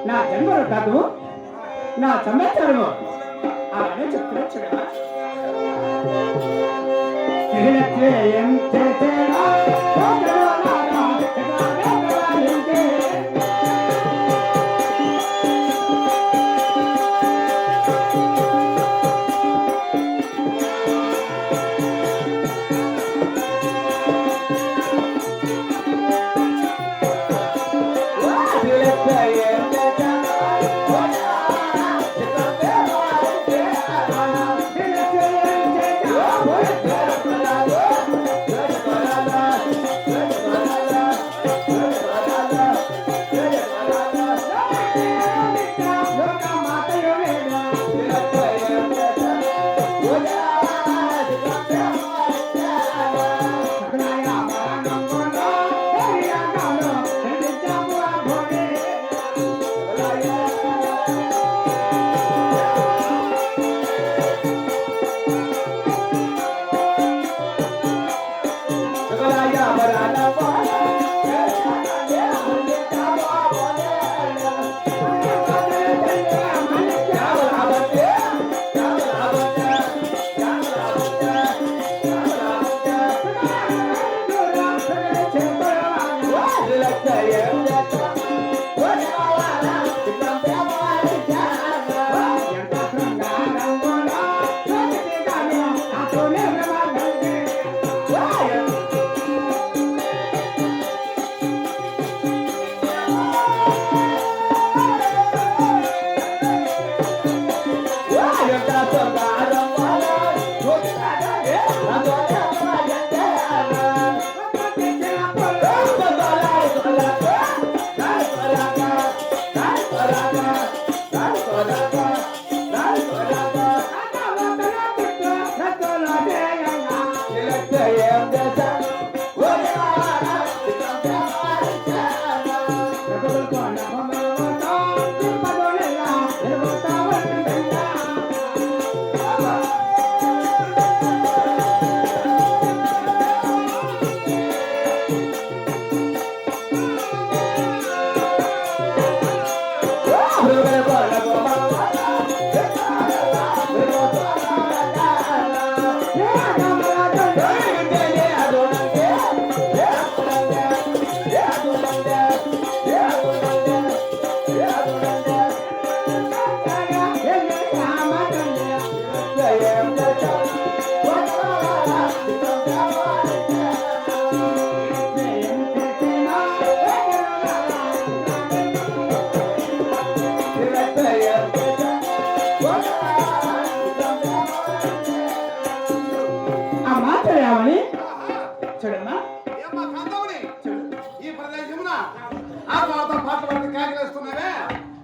నా జన్మలు కాదు నా సంవత్సరము అలానే చెప్తున్నా చూడమా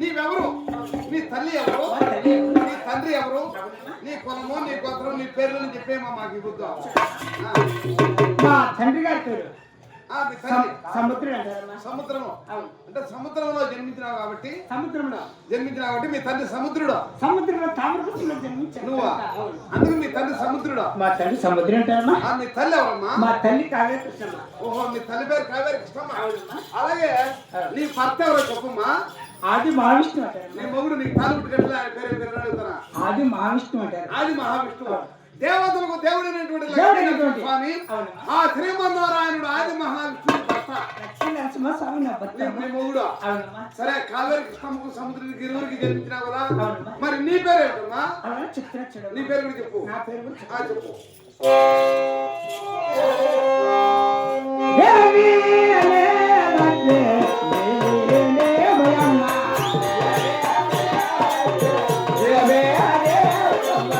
నీవెవరు? నీ తల్లి ఎవరు? నీ తండ్రి ఎవరు? నీ కులము నీ గోత్రం నీ పేర్లను చెప్పేమా మాకు ఇవ్వద్దు. మా తండ్రి గారి పేరు సముద్రము అంటే సముద్రంలో జన్మించినావు కాబట్టి మీ తండ్రి సముద్రుడు. నువ్వు అందుకు మీ తండ్రి సముద్రుడు. మా తండ్రి సముద్రం అంటారమ్మా. మీ తల్లి ఎవరమ్మా? మా తల్లి కావేరి కృష్ణమ్మ. ఓహో, మీ తల్లి పేరు కావేరి కృష్ణమ్మ. అలాగే నీ భర్త ఎవరో చెప్పమ్మా. అది మహావిష్ణు. నీ మొగుడు నీకు తాను పుట్టుకెళ్ళి ఆయన పేరు అడుగుతారా? ఆది మహావిష్ణువు అంటారు. ఆది మహావిష్ణువు. దేవతలకు దేవుడైనటువంటి దేవుడైనటువంటి స్వామి అవును. ఆ శ్రీమన్నారాయణుడు ఆది మహావిష్ణువు భర్త. లక్ష్మీ నరసింహస్వామి నా భర్త. నీ మొగుడు. అవునమ్మా. సరే కావేరి కృష్ణమ్మకు సముద్రానికి ఇరువురికి జన్మించినావు కదా. అవునమ్మా. మరి నీ పేరు ఏంటమ్మా? అవునా చిత్రచుడు. నీ పేరు కూడా చెప్పు. నా పేరు కూడా ఆ, చెప్పు. దేవి అనే లక్ష్మి నీనే భయమ్మ. దేవి అనే భయమ్మ.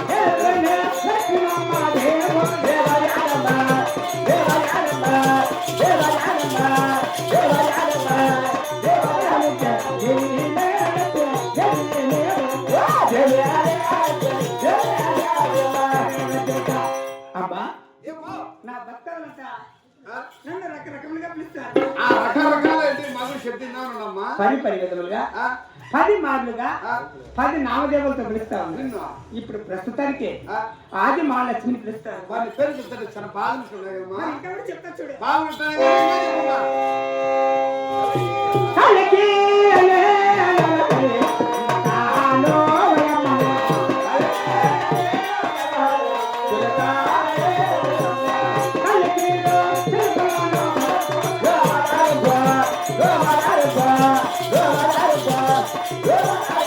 దేవనే లక్ష్మమ్మ దేవ దేవయానమ్మ. దేవయానమ్మ. దేవయానమ్మ. దేవయానమ్మ. దేవయానమ్మ. దేవినే దేవినే అబ్బా ఏమో? నా భక్తులంతా ఆ? నన్ను రకరకములుగా పిలుస్తారు. ఆ రకరకాల ఏంటి మగ శబ్దిన్నానమ్మా. పది విధములుగా 10 మార్లుగా 10 నామదేవులతో పిలుస్తాను. నిన్ను ఇప్పుడు ప్రస్తుతానికి ఆ? ఆది మహాలక్ష్మిని పిలుస్తాను. వారి పేరు చెప్తాడు చాలా బాగుంటున్నాయమ్మా. మరి ఇంకా కూడా చెప్తా చూడు. బాగుంటాయి. కాలికి అనే అలవే తాలో వయమ్మ. కాలికిలో తిరుమలలో గోవరగో గోవరగో గోవరగో గోవరగో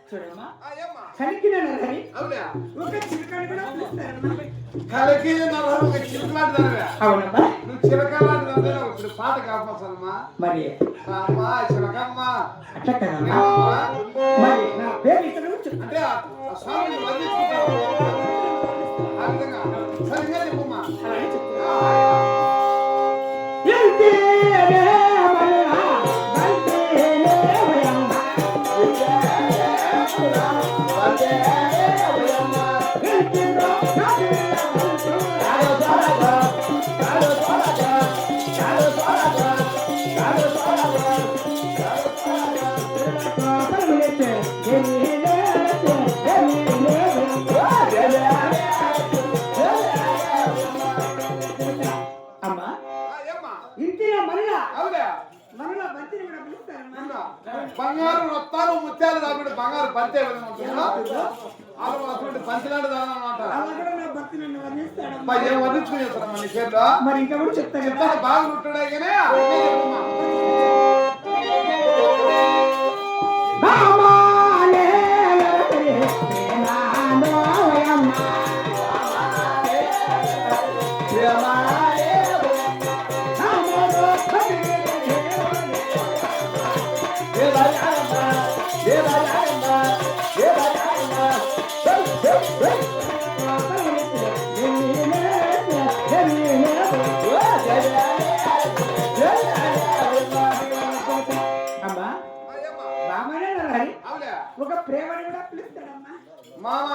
చూడమ్మా అయ్యమ్మా. కలికిన నరహరి అవునా? ఒక చిరకాడు కూడా పిలుస్తారమ్మా. కలికి నరహరి ఒక చిలకలాంటి దానివే. అవునమ్మా. నువ్వు చిలకలాంటి దానివే. ఇప్పుడు పాట కాపాసమ్మా. మరి అమ్మా చిలకమ్మ. అట్లా కదమ్మా. ఏమమ్మా? మరి నా పేరు ఇతను చెప్పు. అంటే ఆ స్వామిని వర్ణించుకుంటావు. ఆ విధంగా సరిగ్గా చెప్పమ్మా. అలాగే చెప్పు. ఇంటి అనే మల్లా బంతినే భయమ్మ. ఇంటిలో నాదిన బంతు చాలు చాలగా చాలు చాలగా చాలు చాలగా చాలు చాలగా చాలు చాలగా పరమేశ్వర దేవినే దేవినే అమ్మా అయ్యమ్మా. ఇంటిలో మరలా అవునా? మరలా బంతిని కూడా పిలుస్తారమ్మా. అవునా? బంగారు రత్నాలు ముత్యాలు కాబట్టి బంగారు బంతి ఏ విధంగా ఉంటుందో అలా అటువంటి బంతిలాంటి దాని అన్నమాట. అలా కూడా నా భక్తి నన్ను వర్ణిస్తాడమ్మా. అమ్మా, ఏం వర్ణించుకుని చేస్తారమ్మా నీ పేరులో? మరి ఇంకా కూడా చెప్తా కదా. చెప్తాను బాగా ఉంటున్నాయి కానీ అన్నీ చెప్పమ్మా. రామాలే లహరి ప్రేమాలో వయమ్మ. ప్రేమాలే వయమ్మ. నామరో భజనే దేవయానమ్మ. దేవయానమ్మ. దేవయానమ్మ. అమ్మా అయ్యమ్మా. రామాయణ అవునా? ఒక ప్రేమని కూడా పిలుస్తాడమ్మా. మామ